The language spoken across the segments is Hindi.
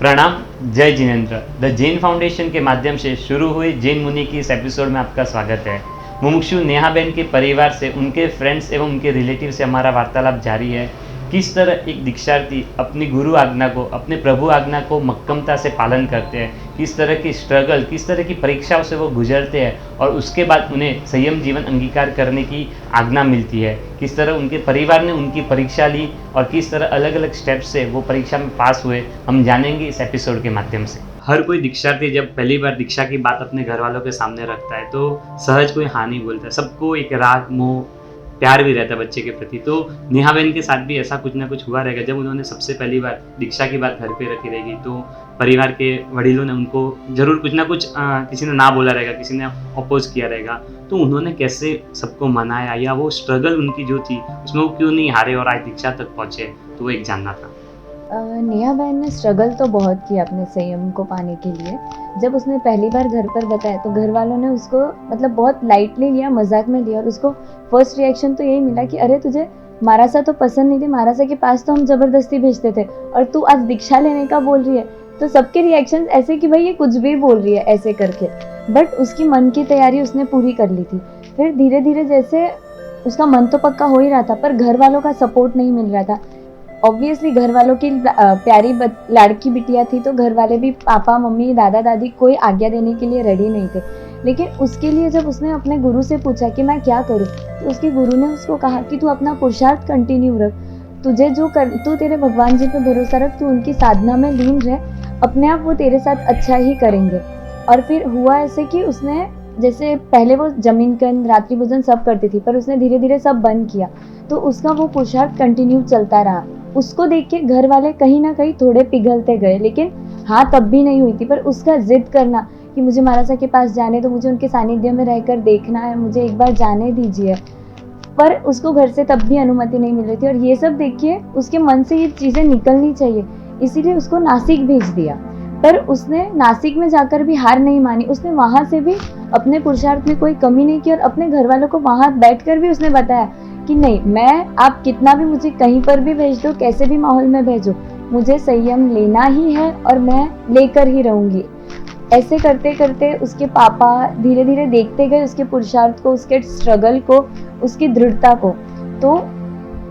प्रणाम, जय जिनेन्द्र। द जैन फाउंडेशन के माध्यम से शुरू हुई जैन मुनि की इस एपिसोड में आपका स्वागत है। मुमुक्षु नेहा बहन के परिवार से, उनके फ्रेंड्स एवं उनके रिलेटिव से हमारा वार्तालाप जारी है। किस तरह एक दीक्षार्थी अपनी गुरु आज्ञा को, अपने प्रभु आज्ञा को मक्कमता से पालन करते हैं, किस तरह की स्ट्रगल, किस तरह की परीक्षाओं से वो गुजरते हैं और उसके बाद उन्हें संयम जीवन अंगीकार करने की आज्ञा मिलती है, किस तरह उनके परिवार ने उनकी परीक्षा ली और किस तरह अलग अलग स्टेप्स से वो परीक्षा में पास हुए, हम जानेंगे इस एपिसोड के माध्यम से। हर कोई दीक्षार्थी जब पहली बार दीक्षा की बात अपने घर वालों के सामने रखता है तो सहज कोई हाँ नहीं बोलता है। सबको एक राग, मोह, प्यार भी रहता है बच्चे के प्रति। तो नेहा बहन के साथ भी ऐसा कुछ ना कुछ हुआ रहेगा। जब उन्होंने सबसे पहली बार दीक्षा की बात घर पे रखी रहेगी तो परिवार के वडीलों ने उनको जरूर कुछ ना कुछ किसी ने ना बोला रहेगा, किसी ने अपोज किया रहेगा। तो उन्होंने कैसे सबको मनाया या वो स्ट्रगल उनकी जो थी उसमें वो क्यों नहीं हारे और आज दीक्षा तक पहुंचे, तो वो एक जानना था। नेहा बहन ने स्ट्रगल तो बहुत किया अपने संयम को पाने के लिए। जब उसने पहली बार घर पर बताया तो घर वालों ने उसको मतलब बहुत लाइटली लिया, मजाक में लिया और उसको फर्स्ट रिएक्शन तो यही मिला कि अरे तुझे महाराजा तो पसंद नहीं थे, महाराजा के पास तो हम जबरदस्ती भेजते थे और तू आज दीक्षा लेने का बोल रही है। तो सबके रिएक्शन ऐसे कि भाई ये कुछ भी बोल रही है ऐसे करके। बट उसकी मन की तैयारी उसने पूरी कर ली थी। फिर धीरे धीरे जैसे उसका मन तो पक्का हो ही रहा था पर घर वालों का सपोर्ट नहीं मिल रहा था। ऑब्वियसली घर वालों की प्यारी लाड़की बिटिया थी तो घर वाले भी, पापा मम्मी दादा दादी, कोई आज्ञा देने के लिए रेडी नहीं थे। लेकिन उसके लिए जब उसने अपने गुरु से पूछा कि मैं क्या करूं, तो उसके गुरु ने उसको कहा कि तू अपना पुरुषार्थ कंटिन्यू रख, तुझे जो कर, तू तेरे भगवान जी पे भरोसा रख, तू उनकी साधना में लीन रह, अपने आप वो तेरे साथ अच्छा ही करेंगे। और फिर हुआ ऐसे कि उसने, जैसे पहले वो जमीन कन रात्रि भोजन सब करती थी पर उसने धीरे धीरे सब बंद किया तो उसका वो पुरुषार्थ कंटिन्यू चलता रहा। उसको देख के घर वाले कहीं ना कहीं थोड़े पिघलते गए, लेकिन हाँ तब भी नहीं हुई थी। पर उसका जिद करना कि मुझे महाराजा के पास जाने तो, मुझे उनके सानिध्य में रहकर देखना है, मुझे एक बार जाने दीजिए, पर उसको घर से तब भी अनुमति नहीं मिल रही थी। और ये सब देखिए उसके मन से ये चीज़ें निकलनी चाहिए, इसीलिए उसको नासिक भेज दिया। पर उसने नासिक में जाकर भी हार नहीं मानी, उसने वहाँ से भी अपने पुरुषार्थ में कोई कमी नहीं की और अपने घर वालों को वहाँ बैठकर भी उसने बताया कि नहीं, मैं, आप कितना भी मुझे कहीं पर भी भेज दो, कैसे भी माहौल में भेजो, मुझे संयम लेना ही है और मैं लेकर ही रहूँगी। ऐसे करते करते उसके पापा धीरे धीरे देखते गए उसके पुरुषार्थ को, उसके स्ट्रगल को, उसकी दृढ़ता को। तो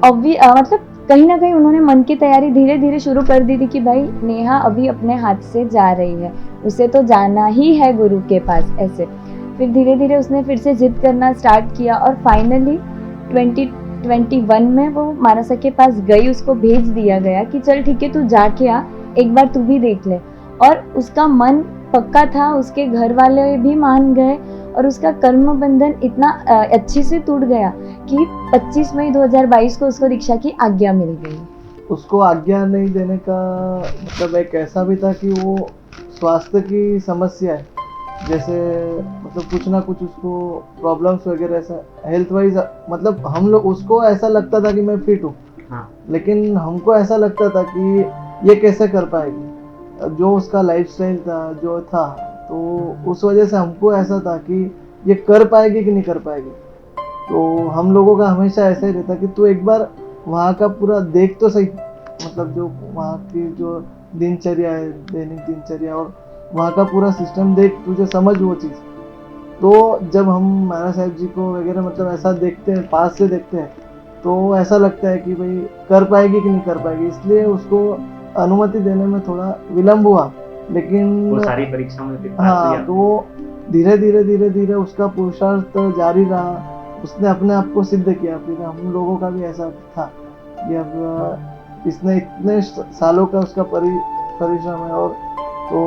मतलब कहीं ना कहीं उन्होंने मन की तैयारी धीरे धीरे शुरू कर दी थी कि भाई नेहा अभी अपने हाथ से जा रही है, उसे तो जाना ही है गुरु के पास। ऐसे फिर धीरे धीरे उसने फिर से जिद करना स्टार्ट किया और फाइनली 2021 में वो महाराजा के पास गई, उसको भेज दिया गया कि चल ठीक है तू जाके आ, एक बार तू भी देख ले। और उसका मन पक्का था, उसके घर वाले भी मान गए और उसका कर्म बंधन इतना अच्छी से टूट गया कि 25 मई 2022 को उसको दीक्षा की आज्ञा मिल गई। उसको आज्ञा नहीं देने का मतलब एक ऐसा भी था कि वो स्वास्थ्य की समस्या है, जैसे मतलब कुछ ना कुछ उसको प्रॉब्लम्स वगैरह, ऐसा हेल्थ वाइज, मतलब हम लोग, उसको ऐसा लगता था कि मैं फिट हूँ, लेकिन हमको ऐसा लगता था कि ये कैसे कर पाएगी, जो उसका लाइफस्टाइल था जो था, तो उस वजह से हमको ऐसा था कि ये कर पाएगी कि नहीं कर पाएगी। तो हम लोगों का हमेशा ऐसा ही रहता कि तू एक बार वहाँ का पूरा देख तो सही, मतलब जो वहाँ की जो दिनचर्या है, दैनिक दिनचर्या और वहाँ का पूरा सिस्टम देख, तुझे समझ वो चीज़। तो जब हम महाराज साहब जी को वगैरह मतलब ऐसा देखते हैं, पास से देखते हैं, तो ऐसा लगता है कि भाई कर पाएगी कि नहीं कर पाएगी, इसलिए उसको अनुमति देने में थोड़ा विलम्ब हुआ। लेकिन वो सारी परीक्षाओं में हाँ, तो धीरे धीरे उसका पुरुषार्थ जारी रहा, उसने अपने आप को सिद्ध किया। फिर हम लोगों का भी ऐसा था कि अब इसने इतने सालों का उसका परिश्रम है और तो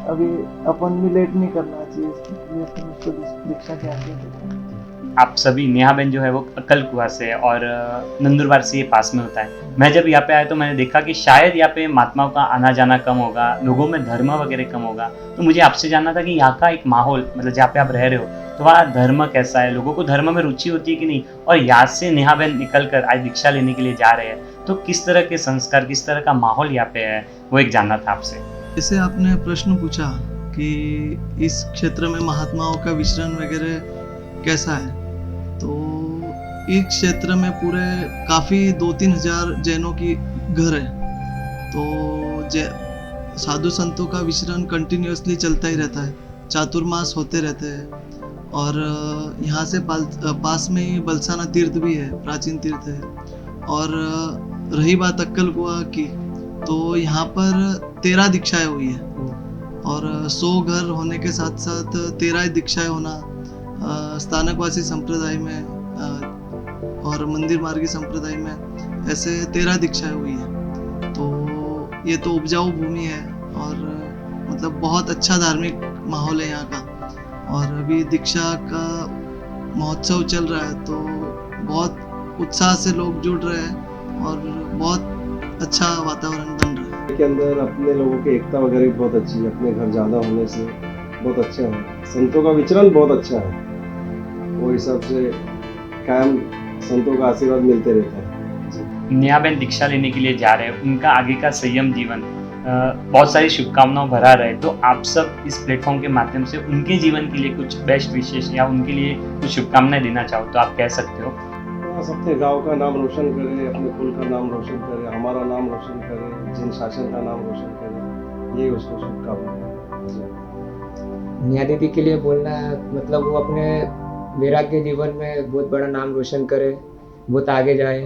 अभी अपन भी लेट नहीं करना चाहिए, इसलिए उसको दीक्षा के आगे। आप सभी, नेहा बहन जो है वो अक्कलकुआ से और नंदुरबार से ये पास में होता है। मैं जब यहाँ पे आया तो मैंने देखा कि शायद यहाँ पे महात्माओं का आना जाना कम होगा, लोगों में धर्म वगैरह कम होगा। तो मुझे आपसे जानना था कि यहाँ का एक माहौल, मतलब जहाँ पे आप रह रहे हो, तो वहाँ धर्म कैसा है, लोगों को धर्म में रुचि होती है कि नहीं, और यहाँ से नेहा बहन निकल कर आज दीक्षा लेने के लिए जा रहे हैं, तो किस तरह के संस्कार, किस तरह का माहौल यहाँ पे है, वो एक जानना था आपसे। जैसे आपने प्रश्न पूछा कि इस क्षेत्र में महात्माओं का विचरण वगैरह कैसा है, तो एक क्षेत्र में पूरे काफ़ी 2-3 हज़ार जैनों की घर है। तो साधु संतों का विचरण कंटिन्यूअसली चलता ही रहता है, चातुर्मास होते रहते हैं। और यहाँ से पास में ही बलसाना तीर्थ भी है, प्राचीन तीर्थ है। और रही बात अक्कलकुआ की, तो यहाँ पर 13 दीक्षाएं हुई है। और 100 घर होने के साथ साथ 13 दीक्षाएं होना स्थानकवासी संप्रदाय में और मंदिर मार्गी संप्रदाय में ऐसे 13 दीक्षाएं हुई है। तो ये तो उपजाऊ भूमि है और मतलब बहुत अच्छा धार्मिक माहौल है यहाँ का। और अभी दीक्षा का महोत्सव चल रहा है, तो बहुत उत्साह से लोग जुड़ रहे हैं और बहुत अच्छा वातावरण बन रहा है। के अंदर अपने लोगों की एकता वगैरह भी बहुत अच्छी है, अपने घर ज़्यादा होने से बहुत अच्छा है। संतों का विचरण बहुत अच्छा है, वो हिसाब से कायम संतों का आशीर्वाद मिलते रहता है। नेहा बहन दीक्षा लेने के लिए जा रहे हैं, उनका आगे का संयम जीवन बहुत सारी शुभकामनाओं भरा रहे। तो आप सब इस प्लेटफॉर्म के माध्यम से उनके जीवन के लिए कुछ बेस्ट विशेष या उनके लिए कुछ शुभकामनाएं देना चाहो तो आप कह सकते हो। बस अपने गांव का नाम रोशन करे, अपने कुल का नाम रोशन करे, हमारा नाम रोशन करे, जिन शासन का नाम रोशन करे, ये उसको शुभकामनाएं। नेहा दीदी के लिए बोलना है, मतलब वो अपने वैराग्य जीवन में बहुत बड़ा नाम रोशन करे, बहुत आगे जाए,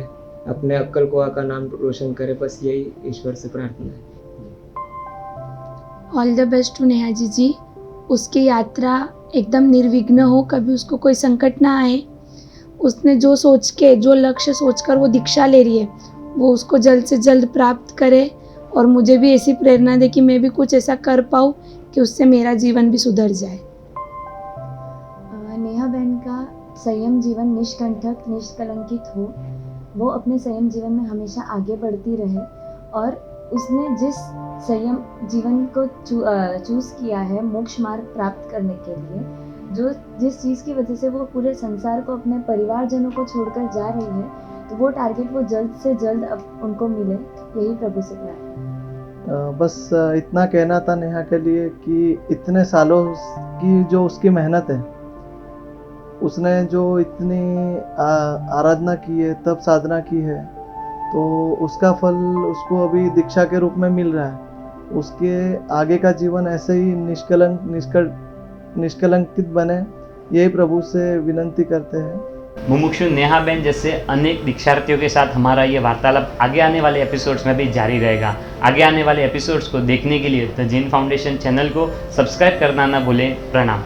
अपने अक्कलकुआ का नाम रोशन करे, बस यही ईश्वर से प्रार्थना है। All the best to Neha ji. उसकी यात्रा एकदम निर्विघ्न हो, कभी उसको कोई संकट ना आए। उसने जो सोच के, जो लक्ष्य सोचकर वो दीक्षा ले रही है, वो उसको जल्द से जल्द प्राप्त करे। और मुझे भी ऐसी प्रेरणा दे कि मैं भी कुछ ऐसा कर पाऊँ कि उससे मेरा जीवन भी सुधर जाए। नेहा बहन का संयम जीवन निष्कंटक, निष्कलंकित हो। वो अपने संयम जीवन में हमेशा आगे बढ़ती रहे और उसने जिस संयम जीवन को चूज़ किया है मोक्ष मार्ग प्राप्त करने के लिए, जो जिस चीज़ की वजह से वो पूरे संसार को, अपने परिवारजनों को छोड़कर जा रही है, तो वो टारगेट वो जल्द से जल्द अब उनको मिले, यही प्रभु से प्रार्थना। बस इतना कहना था नेहा के लिए कि इतने सालों की जो उसकी मेहनत है, उसने जो इतनी आराधना की है, तप साधना की है, तो उसका फल उसको अभी दीक्षा के रूप में मिल रहा है। उसके आगे का जीवन ऐसे ही निष्कलंकित बने, यही प्रभु से विनंती करते हैं। मुमुक्षु नेहा बहन जैसे अनेक दीक्षार्थियों के साथ हमारा ये वार्तालाप आगे आने वाले एपिसोड्स में भी जारी रहेगा। आगे आने वाले एपिसोड्स को देखने के लिए द जैन फाउंडेशन चैनल को सब्सक्राइब करना ना भूलें। प्रणाम।